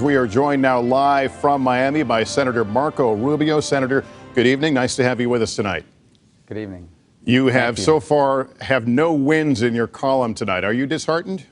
We are joined now live from Miami by Senator Marco Rubio. Senator, good evening. Nice to have you with us tonight. Good evening. You have so far have no wins in your column tonight. Are you disheartened?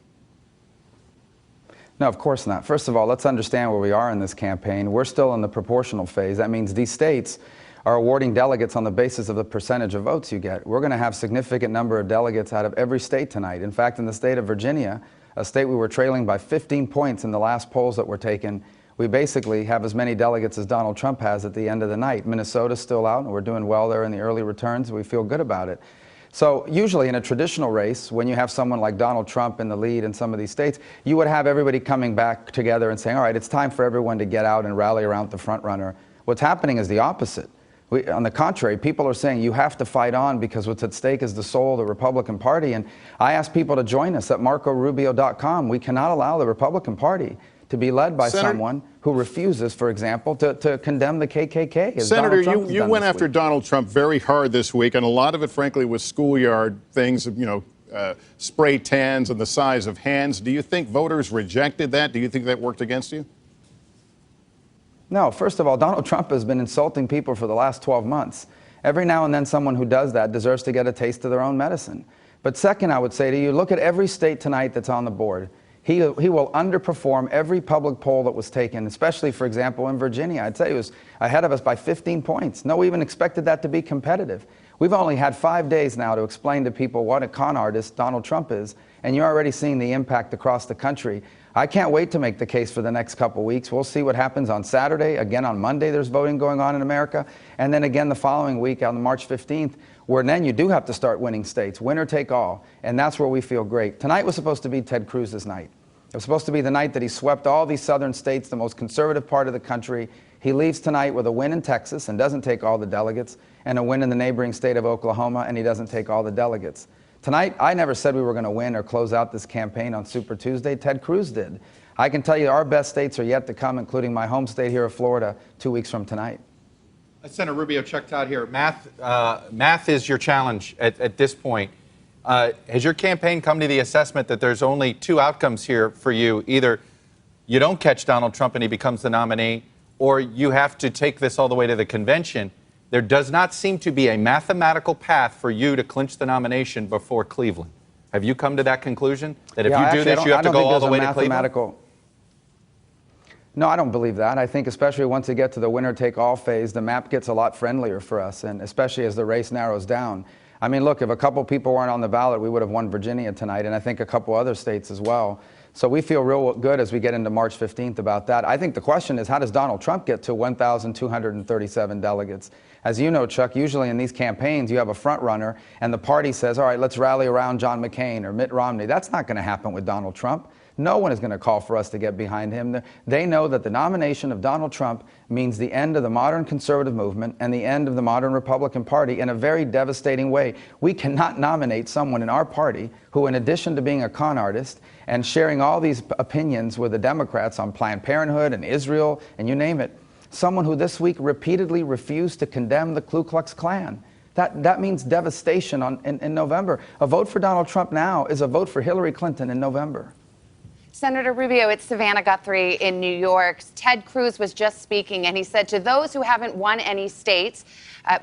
No, of course not. First of all, let's understand where we are in this campaign. We're still in the proportional phase. That means these states are awarding delegates on the basis of the percentage of votes you get. We're going to have a significant number of delegates out of every state tonight. In fact, in the state of Virginia, a state we were trailing by 15 points in the last polls that were taken, we basically have as many delegates as Donald Trump has at the end of the night. Minnesota's still out, and we're doing well there in the early returns. We feel good about it. So usually in a traditional race, when you have someone like Donald Trump in the lead in some of these states, you would have everybody coming back together and saying, all right, it's time for everyone to get out and rally around the front runner. What's happening is the opposite. On the contrary, people are saying you have to fight on because what's at stake is the soul of the Republican Party. And I ask people to join us at marcorubio.com. We cannot allow the Republican Party to be led by someone who refuses, for example, to condemn the KKK. Senator, you went after Donald Trump very hard this week, and a lot of it, frankly, was schoolyard things, spray tans and the size of hands. Do you think voters rejected that? Do you think that worked against you? No. First of all, Donald Trump has been insulting people for the last 12 months. Every now and then someone who does that deserves to get a taste of their own medicine. But second, I would say to you, look at every state tonight that's on the board. He will underperform every public poll that was taken, especially, for example, in Virginia. I'd say he was ahead of us by 15 points. No one even expected that to be competitive. We've only had 5 days now to explain to people what a con artist Donald Trump is, and you're already seeing the impact across the country. I can't wait to make the case for the next couple weeks. We'll see what happens on Saturday. Again, on Monday, there's voting going on in America. And then again the following week on March 15th, where then you do have to start winning states, winner take all. And that's where we feel great. Tonight was supposed to be Ted Cruz's night. It was supposed to be the night that he swept all these southern states, the most conservative part of the country. He leaves tonight with a win in Texas and doesn't take all the delegates, and a win in the neighboring state of Oklahoma, and he doesn't take all the delegates. Tonight, I never said we were going to win or close out this campaign on Super Tuesday. Ted Cruz did. I can tell you our best states are yet to come, including my home state here of Florida, 2 weeks from tonight. Senator Rubio, Chuck Todd here. Math is your challenge at this point. Has your campaign come to the assessment that there's only two outcomes here for you? Either you don't catch Donald Trump and he becomes the nominee, or you have to take this all the way to the convention. There does not seem to be a mathematical path for you to clinch the nomination before Cleveland. Have you come to that conclusion? That if you do this, you have to go all the way to Cleveland? No, I don't believe that. I think especially once we get to the winner-take-all phase, the map gets a lot friendlier for us, and especially as the race narrows down. I mean, look, if a couple people weren't on the ballot, we would have won Virginia tonight, and I think a couple other states as well. So we feel real good as we get into March 15th about that. I think the question is, how does Donald Trump get to 1,237 delegates? As you know, Chuck, usually in these campaigns, you have a front runner, and the party says, all right, let's rally around John McCain or Mitt Romney. That's not going to happen with Donald Trump. No one is going to call for us to get behind him. They know that the nomination of Donald Trump means the end of the modern conservative movement and the end of the modern Republican Party in a very devastating way. We cannot nominate someone in our party who, in addition to being a con artist and sharing all these opinions with the Democrats on Planned Parenthood and Israel and you name it, someone who this week repeatedly refused to condemn the Ku Klux Klan. That means devastation in November. A vote for Donald Trump now is a vote for Hillary Clinton in November. Senator Rubio, it's Savannah Guthrie in New York. Ted Cruz was just speaking, and he said to those who haven't won any states,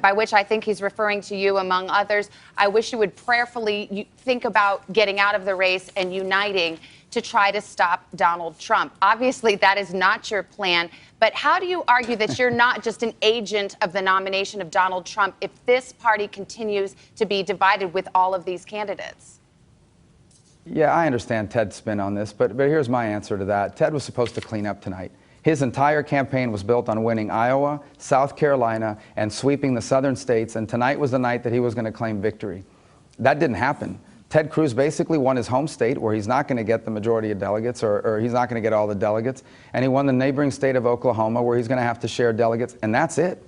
by which I think he's referring to you among others, I wish you would prayerfully think about getting out of the race and uniting to try to stop Donald Trump. Obviously, that is not your plan, but how do you argue that you're not just an agent of the nomination of Donald Trump if this party continues to be divided with all of these candidates? Yeah, I understand Ted's spin on this, but here's my answer to that. Ted was supposed to clean up tonight. His entire campaign was built on winning Iowa, South Carolina, and sweeping the southern states, and tonight was the night that he was going to claim victory. That didn't happen. Ted Cruz basically won his home state, where he's not going to get the majority of delegates, or he's not going to get all the delegates, and he won the neighboring state of Oklahoma, where he's going to have to share delegates, and that's it.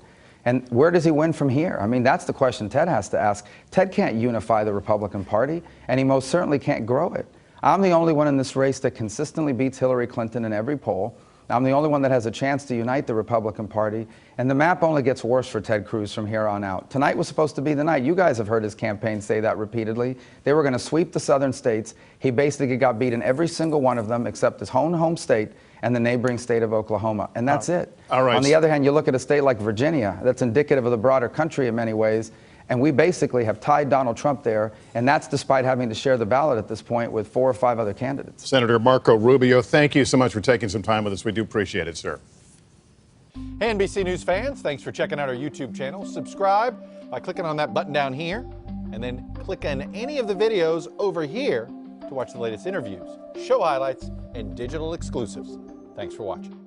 And where does he win from here? I mean, that's the question Ted has to ask. Ted can't unify the Republican Party, and he most certainly can't grow it. I'm the only one in this race that consistently beats Hillary Clinton in every poll. I'm the only one that has a chance to unite the Republican Party, and the map only gets worse for Ted Cruz from here on out. Tonight was supposed to be the night. You guys have heard his campaign say that repeatedly. They were going to sweep the southern states. He basically got beat in every single one of them except his home state and the neighboring state of Oklahoma, and that's it. All right. On the other hand, you look at a state like Virginia, that's indicative of the broader country in many ways, and we basically have tied Donald Trump there, and that's despite having to share the ballot at this point with 4 or 5 other candidates. Senator Marco Rubio, thank you so much for taking some time with us. We do appreciate it, sir. Hey, NBC News fans, thanks for checking out our YouTube channel. Subscribe by clicking on that button down here, and then click on any of the videos over here to watch the latest interviews, show highlights, and digital exclusives. Thanks for watching.